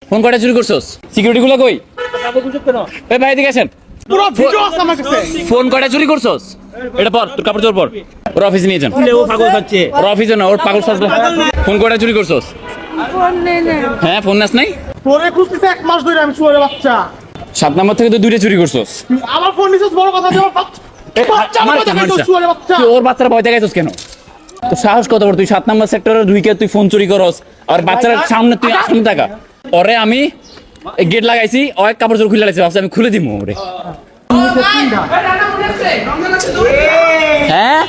Phone কয়টা চুরি করছস? সিকিউরিটি গুলো কই? এই ভাই এদিকে আসেন। পুরো ভিডিও আছে আমার কাছে। ফোন কয়টা চুরি করছস? এটা পর, তোর কাপড় চোপড় পর। ওর অফিসে নিয়ে যান। ও পাগল খাচ্ছে। ওর অফিসে না, ওর পাগল সাজবে। ফোন কয়টা চুরি করছস? ফোন নেই না। হ্যাঁ, ফোন নাস নাই? তোরে খুঁজতেছে 1 মাস ধরে আমি শুয়ারে বাচ্চা। 7 নাম্বার থেকে তো 2টা চুরি করছস। তুই আমার ফোন নিছিস বড় কথা দিয়ে আমার বাচ্চা আমার কথা কইছিস শুয়ারে বাচ্চা। তুই ওর বাচ্চার ভয় দেখাইছস কেন? তো সাহস কত বড়, তুই 7 নাম্বার সেক্টরে ঢুকে তুই ফোন চুরি করস আর বাচ্চার সামনে তুই আসুন টাকা। ওরে আমি গেট লাগাইছি, ও এক কাপড় চোপড় খুলে লাগাইছি, ভাবছি আমি খুলে দিমু ওরে। হ্যাঁ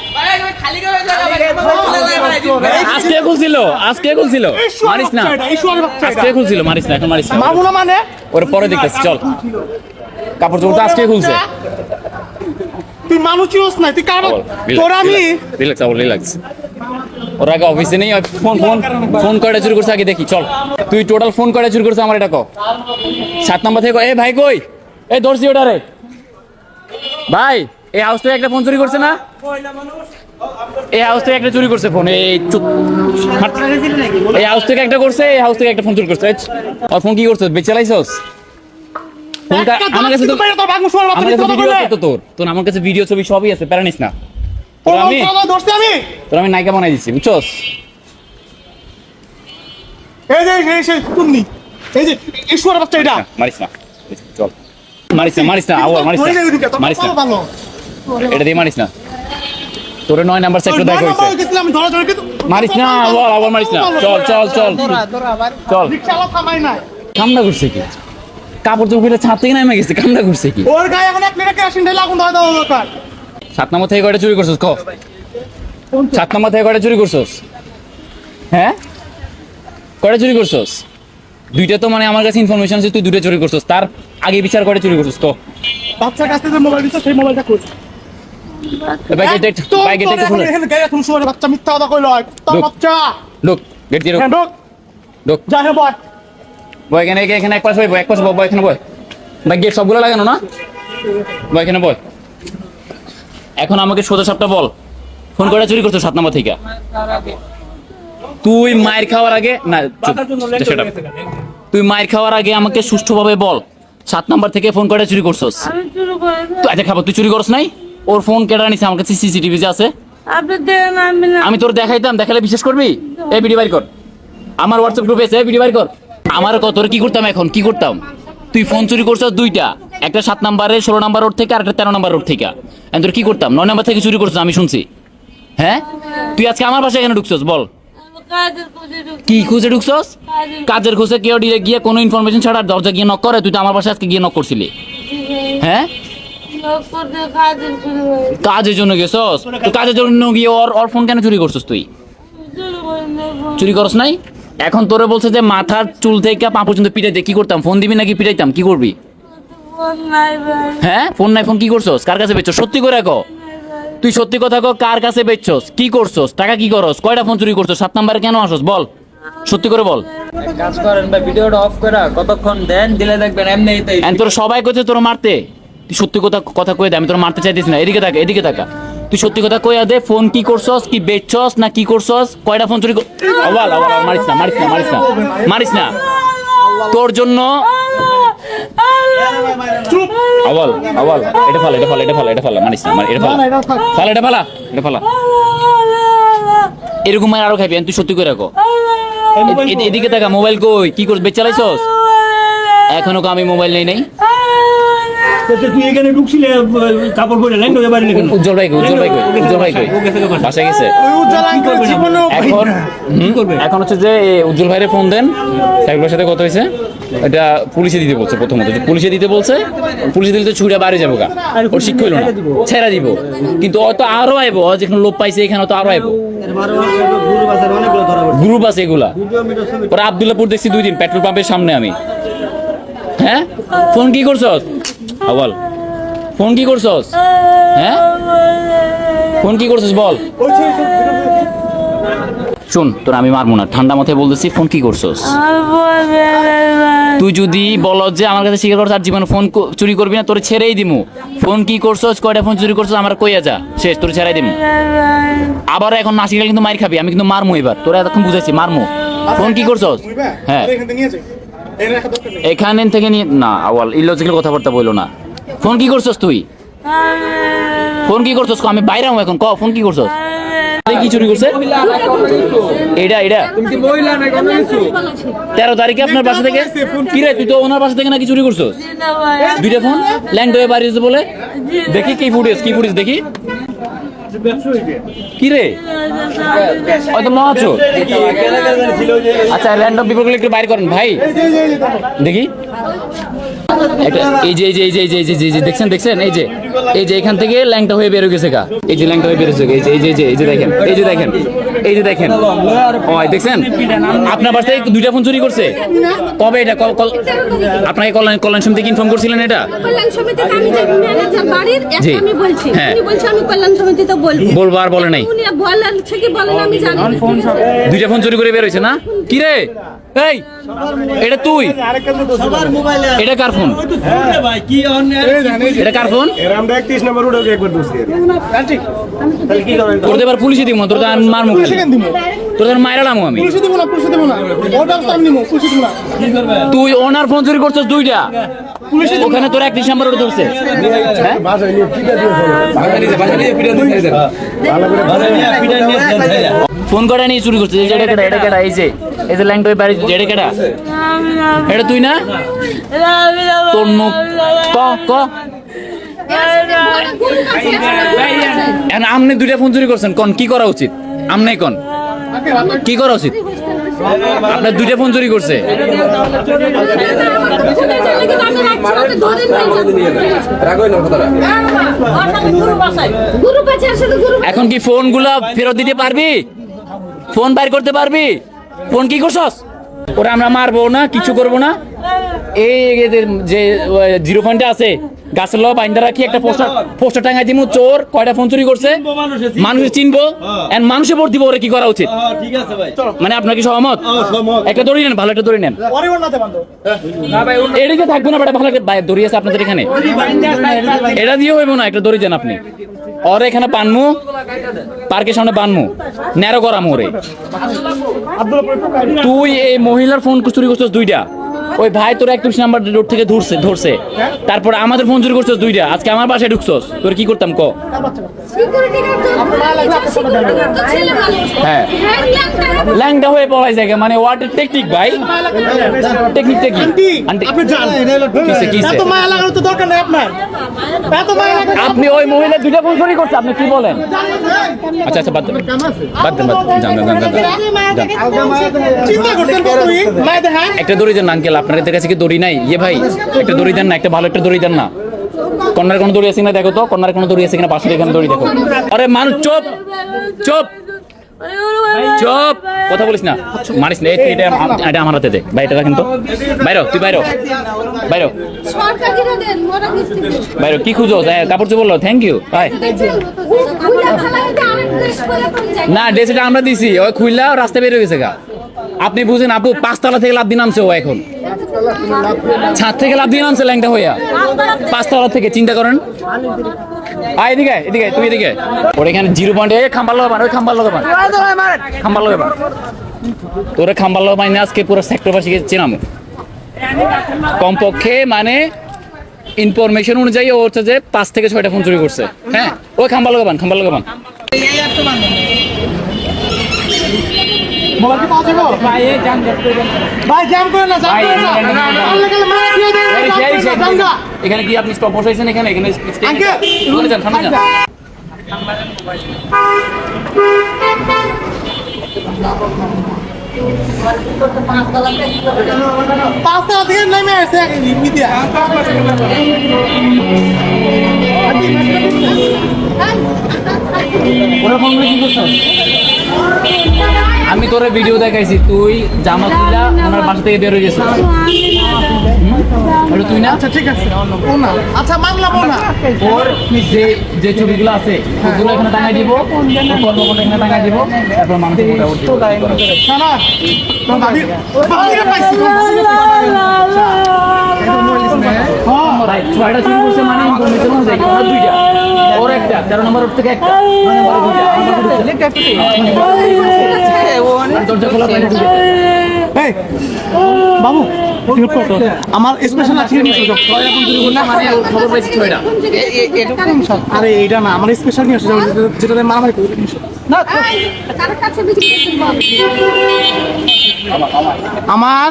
আজকে খুলছিল, আজকে খুলছিল, মারিস না, আজকে খুলছিল, মারিস না, এখন মারিস না। মামু না মানে ওরে পরে দেখতেছি, চল। কাপড় চোপড় তো আজকে খুলছে। তুই মানুষ চিনস না, তুই কার তোর আমি রিল্যাক্স, আবার রিল্যাক্স। ওর আগে অফিসে নেই, ফোন ফোন ফোন কয়টা চুরি করছে আগে দেখি, চল। তুই টোটাল ফোন কয়টা চুরি করছে আমার এটা কও। 7 নাম্বার থেকে এ ভাই কই? এই ধরছি ওটারে। ভাই এই হাউস থেকে একটা ফোন চুরি করছে না? এই হাউস থেকে একটা চুরি করছে ফোন। এই এই হাউস থেকে একটা করছে, এই হাউস থেকে একটা ফোন চুরি করছে। আর ফোন কি করছিস? বেচে চালাইছস? ফোনটা আমার কাছে তো, তোর বাগমু শুয়ারে আমার বাচ্চা কাছে ভিডিও আছে তো তোর। তোর আমার কাছে ভিডিও ছবি সবই আছে, প্যারা নিস না। তোর আমি ধরছি আমি। তোর আমি নায়িকা বানাই দিচ্ছি, বুঝছস? এই যে তুমি এই যে এই শুয়ারে বাচ্চা এটা মারিস না, চল। মারিস না, মারিস না, আবার মারিস না, মারিস না, ভালো এটা দিয়ে মারিস না। তোর 9 নাম্বার সেক্টর দেখা হইছে। আমি ধরা ধরে কিন্তু মারিস না, আবার মারিস না, চল চল চল চল। রিকশাওয়ালা থামাই নাই। কামনা করছে কি? কাপড় চোপড় খুলে ছাদ থেকে নেমে গেছে, কামনা করছে কি? ওর গায়ে এখন 1 লিটার কেরোসিন ঢেলে আগুন ধরে দেওয়া দরকার। 7 নাম্বার থেকে কয়টা চুরি করছস ক? 7 নাম্বার থেকে কয়টা চুরি করছস? হ্যাঁ, কয়টা চুরি করছস? 2টা তো মানে আমার কাছে ইনফরমেশন আছে তুই 2টা চুরি করছস। তার আগে বিচার কয়টা চুরি করছস ক? বাচ্চার কাছ থেকে মোবাইল দিছো সেই মোবাইলটা কই? বাইক এটা খুলে এখানে গায়ে এখন শুয়ারে বাচ্চা মিথ্যা কথা কইলো তোর লোক। বাচ্চা। লোক গেট দিয়ে হ্যাঁ ঢোক লোক যা হে বয়। বয় এখানে, এখানে এক পাশে বয়, এক পাশে বয়, এখানে বয়। ভাই গেট সবগুলো লাগানো না? বয় এখানে বয়। এখন আমাকে সোজা সাপটা বল, ফোন করে চুরি করছো 7 নাম্বার থেকে? তুই মায়ের খাওয়ার আগে না, সেটা তুই মায়ের খাওয়ার আগে আমাকে সুষ্ঠুভাবে বল 7 নাম্বার থেকে ফোন করে চুরি করছস? আমি চুরি করে তুই আচ্ছা খাবার, তুই চুরি করছ নাই? ওর ফোন কেটে নিছে, আমার কাছে সিসিটিভি যে আছে। আপনি দেন আমি না। আমি তোর দেখাইতাম, দেখালে বিশ্বাস করবি? এই ভিডিও বাইর কর, আমার হোয়াটসঅ্যাপ গ্রুপে আছে, ভিডিও বাইর কর। আমার তোর কি করতাম এখন, কি করতাম? তুই ফোন চুরি করছস 2টা, একটা 7 নাম্বারে 16 নাম্বার রোড থেকে আর একটা 13 নাম্বার রোড থেকে। আমি তোর কি করতাম? 9 নাম্বার থেকে চুরি করছস আমি শুনছি। হ্যাঁ, তুই আজকে আমার বাসায় এখানে ঢুকছস, বল কাজের খুঁজে ঢুকছি। কি খুঁজে ঢুকছস? কাজের খুঁজে কেউ গিয়ে কোনো ইনফরমেশন ছাড়া দরজা গিয়ে নক করে? তুই তো আমার বাসায় আজকে গিয়ে নক করছিলি। হ্যাঁ, লোক করতে কাজের চুরি করে। কাজের জন্য গেছস? তুই কাজের জন্য গিয়ে ওর ফোন কেন চুরি করছস? তুই চুরি করে নেই ফোন। চুরি করস নাই? এখন তোরে বলছে যে মাথার চুল থেকে পা পর্যন্ত পিটাইতে, কি করতাম? ফোন দিবি নাকি পিটাইতাম? কি করবি? ফোন নাই ভাই। হ্যাঁ, ফোন নাই, ফোন কি করছস? কার কাছে বেচছস? সত্যি করে কো, তুই সত্যি কথা কো, কার কাছে বেচছস? কি করছস? টাকা কি করস? কয়টা ফোন চুরি করছস? 7 নাম্বারে কেন আসছস? বল, সত্যি করে বল। কাজ করেন ভাই, ভিডিওটা অফ করা কতক্ষণ দেন দিলে দেখবেন এমনিতেই। এন্ড তোর সবাই কইছে তোর মারতে, তুই সত্যি কথা কই দে, আমি তোর মারতে চাইতেছি না। এদিকে তাকা, এদিকে তাকা, তুই সত্যি কথা কইয়া দে। ফোন কি করছস? কি বেচছস না কি করছস? কয়টা ফোন চুরি আওয়াল আওয়াল, মারিস না, মারিস না, মারিস না, মারিস না। তোর জন্য আওয়াল আওয়াল, এটা ফালা, এটা ফালা, এটা ফালা, এটা ফালা, মারিস না, এটা ফালা, ফালা, এটা ফালা, এটা ফালা। এরকম মার আরো খাইবি, তুই সত্যি করে রাখো। এদিকে তাকা, মোবাইল কই? কি করছ? বেচ চালাইছস? এখনো আমি মোবাইল নেই নাই। তুই এখানে ঢুকছিলে কাপড় পরে লাইন ধরে বাড়ি লেখেন। উজ্জ্বল ভাই কই? উজ্জ্বল ভাই কই? উজ্জ্বল ভাই কই? বাসায় গেছে। ওই উজ্জ্বল আঙ্কেল জীবনেও এখন এখন হচ্ছে যে উজ্জ্বল ভাইরে ফোন দেন, সাইকেলের সাথে কথা হয়েছে, এটা পুলিশে দিতে বলছে। প্রথমত পুলিশে দিতে বলছে, পুলিশে দিলে তো ছুড়ে বাইরে যাবো গা, ওর শিক্ষা হইল না, ছেড়া দিব। কিন্তু অত আরো আইব, যেখানে লোক পাইছে এখানে তো আরো আইব। গ্রুপ আছে এগুলা। ওরা আব্দুল্লাহপুর দেখছি 2 দিন পেট্রোল পাম্পের সামনে আমি। হ্যাঁ, ফোন কি করছস? আওয়াল, ফোন কি করছস? হ্যাঁ, ফোন কি করছস বল। শুন, তোর আমি মারবো না, ঠান্ডা মাথায় বলতেছি, ফোন কি করছস? তুই যদি বল যে আমার কাছে স্বীকার করছ আর জীবনে ফোন চুরি করবি না, তোর ছেড়েই দিমু। ফোন কি করছস? কয়টা ফোন চুরি করছস? আমার কইয়া যা, শেষ, তোর ছেড়াই দিমু। আবার এখন না শিখালে কিন্তু মার খাবি, আমি কিন্তু মারমু এবার, তোরা এতক্ষণ বুঝাইছি, মারমু। ফোন কি করছস? হ্যাঁ, এখান থেকে নিয়ে না আওয়াল ইলজিক্যাল কথাবার্তা বললো না। ফোন কি করছস তুই? ফোন কি করছস? আমি বাইরে আম এখন, ক ফোন কি করছস? কি চুরি করছে? এটা 13 তারিখে আপনার বাসা থেকে? কি রে, তুই তো ওনার বাসা থেকে নাকি চুরি করছস? দুইটা ফোন ল্যান্ড হয়ে বাড়িয়েছে বলে? দেখি কি ফুটেজ দেখি। কি রে হয়তো মহাচোর। আচ্ছা র্যান্ডম পিপলগুলো একটু বাইর করেন ভাই দেখি। এই যে দেখছেন এই যে এখান থেকে ল্যাংটা হয়ে বের হয়ে গেছে গা। এই যে ল্যাংটা হয়ে বের হয়েছে, এই যে দেখেন ও দেখছেন আপনার বাসায় দুইটা ফোন চুরি করছে। কবে এটা? আপনাকে কল্যাণ সমিতি ইনফর্ম করছিলেন এটা? কল্যাণ সমিতিতে আমি যে ম্যানেজার বাড়ির জি। আমি বলছি, হ্যাঁ। উনি বলছে আমি কল্যাণ সমিতিতে বলবো আর বলে নাই। উনি বলেন কি বলেন আমি জানি না। দুইটা ফোন চুরি করে বের হয়েছে না? কি রে এই এটা তুই? এটা কার ফোন? এটা কার ফোন? তোর এবার পুলিশে দিব, তোর মার মুখ তোর মাইরালাম আমি। তুই ওনার ফোন চুরি করছিস দুইটা, ওখানে তোর 31 নাম্বার ওটা ধরছে। ফোন করে নিয়ে চুরি করছিস। এটা কেডা? এই যে ল্যাংটা বাড়ি এটা কেডা? এটা তুই না? তোর মুখ ক আমনে দুইটা ফোন চুরি করছেন, কোন কি করা উচিত? আমনে কোন কি করা উচিত? আপনার দুইটা ফোন চুরি করছে। এখন কি ফোনগুলা ফেরত দিতে পারবি? ফোন বাইর করতে পারবি? ফোন কি করছস? ওরা আমরা মারবো না, কিছু করবো না। এই যে 0 পয়েন্টে আছে গাছের লব বাইন্দা রাখি একটা পোস্টার টাঙাই দিমু, চোর কয়টা ফোন চুরি করছে মানুষ চিনবো, এন্ড মানুষে ভোট দিব। ওরা কি করা উচিত? মানে আপনার কি সহমত? একটা দড়ি নেন, ভালো একটা দড়ি নেন। এদিকে থাকবো না বেটা, ভালো একটা দড়ি আছে আপনাদের এখানে? এটা দিয়ে হইব না, একটা দড়ি দেন আপনি। ওর এখানে বানমু, পার্কের সামনে বানমু, ন্যারো করামু ওরে। তুই এই মহিলার ফোন চুরি করছিস দুইটা, ওই ভাই তোর 31 নাম্বার রোড থেকে ধরছে। তারপর আমাদের ফোন চুরি করছিস দুইটা, আজকে আমার বাসায় ঢুকছস, তোর কি করতাম ক? হ্যাঁ ল্যাংটা হয়ে পড়াই জায়গা, মানে হোয়াট টেকনিক ভাই, টেকনিক আন্টি এত মায়া লাগানোর তো দরকার নাই আপনার, এত মায়া লাগানো। আপনি ওই মহিলা দুইটা ফোন চুরি করছে, আপনি কি বলেন? আচ্ছা বাদ দেন। চিন্তা করছেন কতই মায়া দেখা। একটা দড়ি দেন আঙ্কেল, আপনাদের কাছে কি দড়ি নাই? ইয়ে ভাই একটা দড়ি দেন না, একটা ভালো একটা দড়ি দেন না। কর্নার কোনো দড়ি আছে কিনা দেখো তো, কর্নার কোনো দড়ি আছে কিনা, পাশের এখানে দড়ি দেখো। আরে মানুষ চুপ চুপ চুপ, কথা বলিস না, মারিস না। এটা আমার হাতে দে ভাই, এটা রাখেন তো। বাইরো তুই বাইরো বাইরো। কি খুঁজো? কাপড় চোপড় বললো থ্যাংক ইউ ভাই। না ড্রেসটা আমরা দিছি, ওই খুললা রাস্তা বের হয়ে গেছে গা। আপনি বুঝেন আপু, 5 তলা থেকে লাভ দিয়ে নামছে ও, এখন ছাদ থেকে লাভ দিয়ে নামছে ল্যাংটা হইয়া 5 তলা থেকে, চিন্তা করেন। এদিকে তুই এদিকে। ওর এখানে 0 পয়েন্টে খাম্বার লাগাবান, ওই খাম্বার লাগাবান, তোরে খাম্বার লাগাবান না। আজকে পুরো সেক্টরবাসীকে চেনামো কমপক্ষে, মানে ইনফরমেশন অনুযায়ী ও হচ্ছে যে 5 থেকে 6টা ফোন চুরি করছে। হ্যাঁ ওই খাম্বার লাগাবান। মোবাইল কি পাওয়া যাবে? ভাই জ্যাম করে না, আল্লাহ কালে মারা দিয়ে দেন, জানগা। এখানে কি আপনি স্টপ বসাইছেন? এখানে আঙ্কেল ওখানে যান, সামনে যান। পাঁচটা থেকে নেমে আসছে মিডিয়া। ওরা ফোনগুলো কি করছিস? আমি তোরে ভিডিও দেখাইছি, তুই জামা খুলা ওনার বাসা থেকে বের হয়ে গেছিস। তুই না? আচ্ছা ঠিক আছে, আচ্ছা মানলাম না। ওর যে ছবিগুলো আছে ওগুলো এখানে টাঙাই দিব, কর্মকর্তা এখানে টাঙাই দিব, তারপর মানুষের মোটামুটি না তো ভাবি পাইছি। ভাই 6টা চুরি করছে, মানে ইনফরমেশন অনুযায়ী ওর 2টা, ওর একটা 13 নম্বর ওর থেকে একটা, মানে বড় 2টা। এই বাবু আমার স্পেশাল আছে মানে খবর পাইছি 6টা। আরে এইটা না আমার স্পেশাল নিয়ে আসছে যেটা মারামারি করে না কার কাছে বিক্রি আমার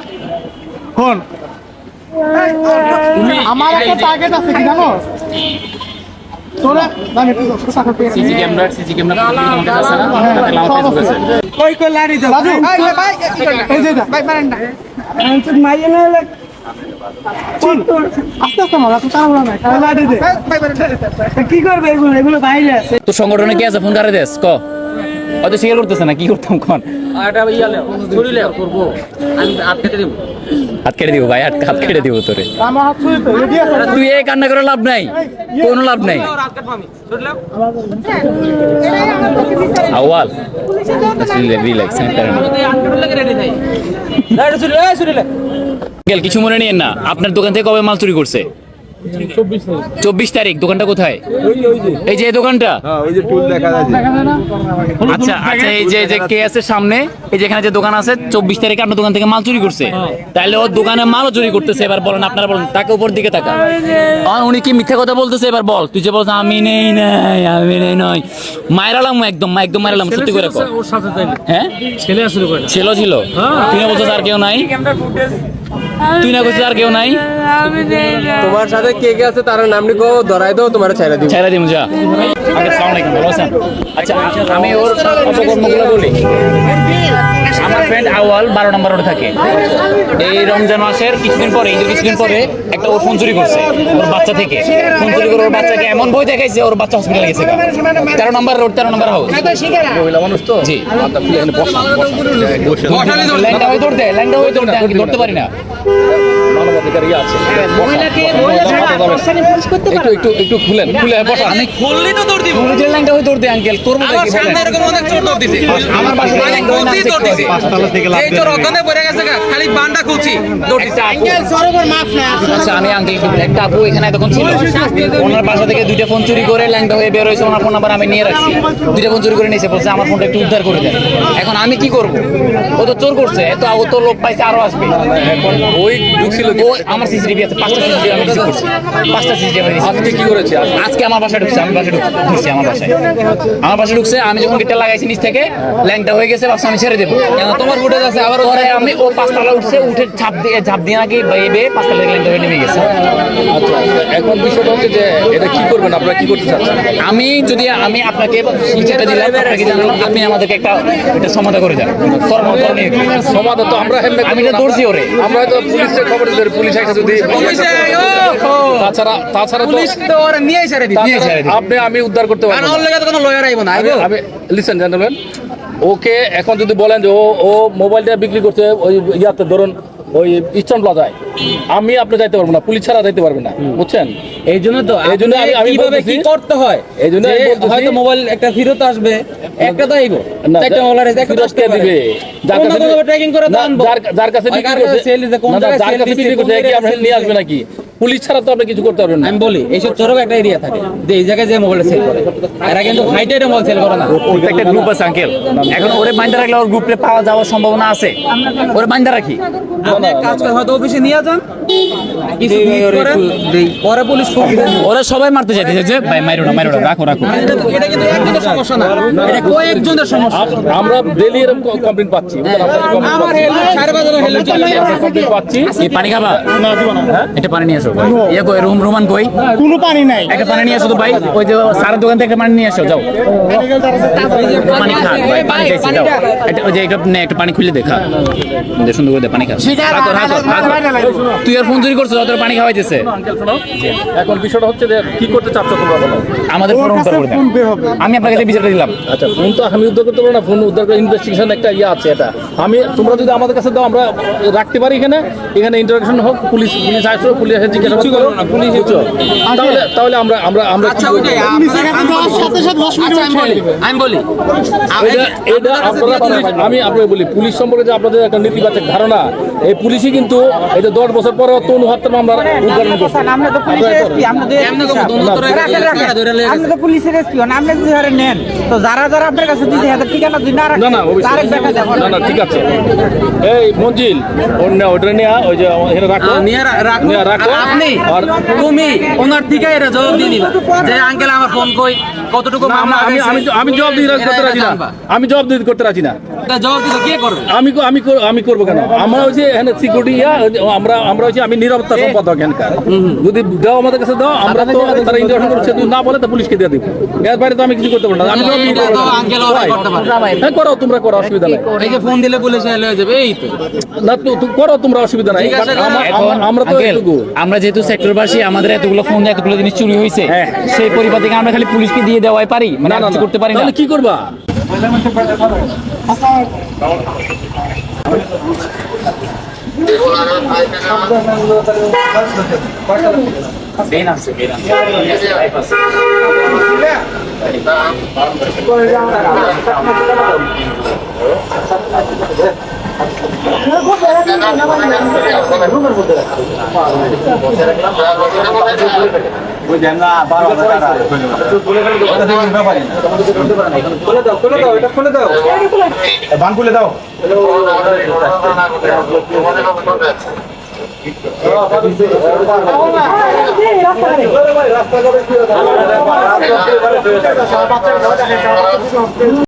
ফোন আমার একটা টার্গেট আছে কি জানো তোরা আমি একটু সাথে পেয়ে সিসি ক্যামেরা আমাদের আছে না, তাতে লাভ পেজ আছে। কই কই লাড়ি দাও রাজু ভাই এই যে ভাই মারেন না আনসার মাইয়ে না আস্তে আস্তে মারা তুই তাড়াহুড়া নাই লাড়ি দে কি করবে এগুলো বাইরে আছে তোর সংগঠনে কে আছে? ফোন করে দেস ক। হয়তো স্বীকার করতেছে না, কি করতাম কোন? হাত কেটে দিব ভাই, হাত কেটে দিব তোরে। আমার হাত ছুঁয়ে তো রেডি আছে তুই এই কান্না করে লাভ নাই, কোনো লাভ নাই। আওয়াল রিল্যাক্স কিছু মনে নিয়েন না। আপনার দোকান থেকে কবে মাল চুরি করছে? 24 তারিখ। দোকানটা কোথায়? এই যে এই দোকানটা। আচ্ছা আচ্ছা, এই যে কে আছে সামনে, এই যেখানে যে দোকান আছে, 24 তারিখে আপনার দোকান থেকে মাল চুরি করছে। তাহলে ওর দোকানে মালও চুরি করতেছে। এবার বলেন, আপনারা বলেন, তাকে উপর দিকে তাকা। আর উনি কি মিথ্যা কথা বলতেছে? এবার বল, তুই যে বলছ আমি নেই নাই, আমি নেই নয়, মাইরালাম একদম মাইরালাম, সত্যি করে কর। হ্যাঁ ছেলে ছিল, ছিল। তুই না বলছিস আর কেউ নাই? তুই না বলছিস আর কেউ নাই? আমি নেই না। তোমার সাথে কে কে আছে তার নাম লিখো, ধরাই দাও, তোমার ছাইরা দিব। ছেড়ে দিম যা। আগে সালাম আলাইকুম, ভালো আছেন? আচ্ছা আমি ওর অপকর্মগুলো বলি। আমার ফ্রেন্ড আওয়াল 12 নম্বর রোডে থাকে। এই রমজান মাসের কিছুদিন পরে একটা ওর ফোন চুরি করছে ওর বাচ্চা থেকে। ফোন চুরি করে ওর বাচ্চাকে এমন ভয় দেখাইছে, ওর বাচ্চা হসপিটালে গেছে। 13 নম্বর রোড, 13 নম্বর হাউস। মহিলা মানুষ তো, জি। বসালি তো লাইনটা হয়ে দৌড় দেয়, আমি ধরতে পারি না। মানবাধিকার ইয়ে আছে। একটু খুলে বসা। আমি খুললি তো দৌড় দিব। পুলিশের লাইনটা হয়ে দৌড় দে আঙ্কেল, তোর মধ্যে কি বলেন? এরকম অনেক চোর দৌড় দিছে। আমার বাসায় মানে খুলছি দৌড় দিছে। এই চোর ওখানে পড়ে গেছে গা, খালি বান্ডা খুলছি দৌড় দিছে। আচ্ছা আমি আঙ্কেল একটা আপু এখানে এতক্ষণ ছিল, ওনার বাসা থেকে 2টা ফোন চুরি করে ল্যাংটা হয়ে বের হয়েছে। ওনার ফোন নাম্বার আমি নিয়ে রাখছি। 2টা ফোন চুরি করে নিয়েছে, বলছে আমার ফোনটা একটু উদ্ধার করে দেন। এখন আমি কি করব? ও তো চোর করছে, ও তো লোক পাইছে, আরো আসবে। ওই ঢুকছিল কি? ও আমার সিসিটিভি আছে, 5টা সিসিটিভি আমি রিসিভ করছি। 5টা সিসিটিভি আমি রিসিভ আজকে কি করেছে? আজকে আমার বাসায় ঢুকছে, আমি বাসায় ঢুকছি, আমার বাসায় ঢুকছে। আমি যখন গেটটা লাগাইছি নিচ থেকে, ল্যাংটা হয়ে গেছে, ভাবছি আমি ছেড়ে দেবো। তোমার ফুটেজ আছে আবার পরে আমি ও 5 তলা উঠছে, উঠে ঝাঁপ দিয়ে নাকি বেয়ে 5 তলা থেকে ল্যাংটা হয়ে নেমে গেছে। আচ্ছা, এখন বিষয়টা হচ্ছে যে এটা কি করবেন, আপনারা কি করতে চাচ্ছেন? আমি আপনাকে চিঠিটা দিলাম, আপনাকে জানালাম, আপনি আমাদেরকে একটা সমাধান করে দেন। সমাধান তো আমরা আমি এটা দৌড়ছি ওরে। আমরা হয়তো পুলিশের খবর দিই, পুলিশ এসে যদি তাছাড়া তো নিয়ে ছেড়ে দিই। আমি উদ্ধার করতে পারবো না। আমি লিসেন জানবেন, ওকে এখন যদি বলেন যে ও মোবাইলটা বিক্রি করছে ওই ইয়াতে, ধরুন ওই ইস্টার্ন প্লাজায়, আমি আপনি যাইতে পারবো না, পুলিশ ছাড়া যাইতে পারবে না, বুঝছেন? এই জন্য তো এই জন্য আমি কিভাবে কি করতে হয়, এই জন্য আমি যে বলতেছি- হয়তো মোবাইল একটা ফেরত আসবে, একটা তো আইবো, না, চারটা মোবাইল আছে, একটা ফেরত কে দিবে? যার কাছে ট্র্যাকিং করে তো না, আনবো। যার কাছে বিক্রি কার করছে, কাছে sale দিছে, কোন না, না, জায়গায় যার sale কাছে দিছে, বিক্রি করছে, কোন কি আপনি জায়গায় নিয়ে sale আসবে নাকি? পুলিশ ছাড়া তো আপনি কিছু করতে পারবেন না। আমি বলি এইসব চোরক একটা এরিয়া থাকে যে এই জায়গায় যে মোবাইল সেল করে, এরা কিন্তু হাইটের মোবাইল সেল করে না। একটা গ্রুপ আছে আঙ্কেল, এখন ওরে বাইন্দা রাখলে ওর গ্রুপে পাওয়া যাওয়ার সম্ভাবনা আছে। ওরে বাইন্দা রাখি। আপনি এক কাজ করেন, হয়তো অফিসে নিয়ে যান, কিছু মিট করেন, পরে পুলিশ ফোন দেন। ওরা সবাই মারতে চাইতেছে যে ভাই মাইরো না, রাখো। এটা কিন্তু একজনের সমস্যা না, এটা কয়েকজনের সমস্যা। আমরা ডেইলি এরকম কমপ্লেইন পাচ্ছি, বুঝলেন? আমরা complaint আমার পাচ্ছি। হেলমেট 5:30 হেলমেট চলে আমরা complaint পাচ্ছি। এই পানি খাবা? এটা পানি নিয়ে আসো। ইয়ে কই রোমান কই? কোনো পানি নাই একটা পানি নিয়ে আসো তো ভাই, ওই যে সারের দোকান থেকে একটা পানি নিয়ে আসো, যাও। পানি খা ভাই, পানি খাইছি, যাও। এটা ওই যে একটা পানি খুলে দেখা দে, সুন্দর করে দে, পানি খা। তুই আর ফোন চুরি করছিস, তোর পানি খাওয়াইতেছে। আঙ্কেল শোনো, এখন বিষয়টা হচ্ছে যে কি করতে চাচ্ছ তোমরা বলো? আমাদের ফোন উদ্ধার করে দেন। আমি আপনাকে যে বিচারটা দিলাম। আচ্ছা, ফোন তো আমি উদ্ধার করতে পারবো না, ফোন উদ্ধার করে ইনভেস্টিগেশন একটা ইয়ে আছে, এটা তোমরা যদি আমাদের কাছে দাও, আমরা রাখতে পারি। এখানে ইন্টারোগেশন হোক, পুলিশ আসবে, পুলিশ এসে জিজ্ঞাসাবাদ কিচ্ছু করবো না, পুলিশ বুঝছো? তাহলে আমরা আমরা আমরা কি আচ্ছা করবো? ওইটাই পুলিশের কাছে যাওয়ার সাথে সাথে 10 মিনিট আচ্ছা আমি বলি এটা আপনারা পুলিশ, আমি আপনাকে বলি পুলিশ সম্পর্কে যে আপনাদের একটা নেতিবাচক ধারণা, এই পুলিশই কিন্তু এটা 10 বছর পরে তনু হত্যা মামলা উদ্ঘাটন করছে। আমরা তো পুলিশের এসপি, আমরা তো এমনি করবো, দোনো তোরা রাখেন, রাখেন। ধরে লেগে আমরা তো পুলিশের এসপি, আপনি যদি ধরে নেন তো যারা যারা আপনার কাছে দিতে হাতে ঠিকানা দিন না রাখেন, না অবশ্যই তারেক দেখা যাবে না ঠিক আছে। এই মঞ্জিল ওটা নিয়ে ওই যে এখানে রাখো নিয়ে রাখো নিয়ে রাখো। আর আপনি আর তুমি ওনার থেকে এরা জবাব দিয়ে দিবা যে আঙ্কেল আমার ফোন কই কতটুকু মামলা আমি আমি আমি জবাব দিতে করতে রাজি না, আমি জবাব দিতে করতে রাজি না। জবাব দিতে কে করবে আমি করবো কেন? আমরা হচ্ছে এখানে সিকিউরিটি আমরা হচ্ছে আমি নিরাপত্তা সম্পাদক এখানকার। যদি দাও আমাদের কাছে দাও, আমরা তো তারা ইন্টারভিউ করছে, যদি না বলে তো পুলিশকে দিয়ে দিব। এর বাইরে তো আমি কিছু করতে পারবো না। আমি জবাব দিতে এটা পারবো তো না। আঙ্কেল ওরাই করতে পারে হ্যাঁ করো, তোমরা করো, অসুবিধা নেই। এই যে ফোন দিলে পুলিশ এলে হয়ে যাবে এই তো না তো করো তোমরা, অসুবিধা নাই। ঠিক আছে, আমরা তো আঙ্কেল, এটুকু আমরা যেহেতু সেক্টরবাসী, আমাদের এতগুলো ফোন এতগুলো জিনিস চুরি হয়েছে, হ্যাঁ। সেই পরিবার থেকে আমরা খালি পুলিশকে দিয়ে দেওয়াই পারি, মানে আর কিছু করতে পারি না। তাহলে কি করবা? বান খুলে দাও।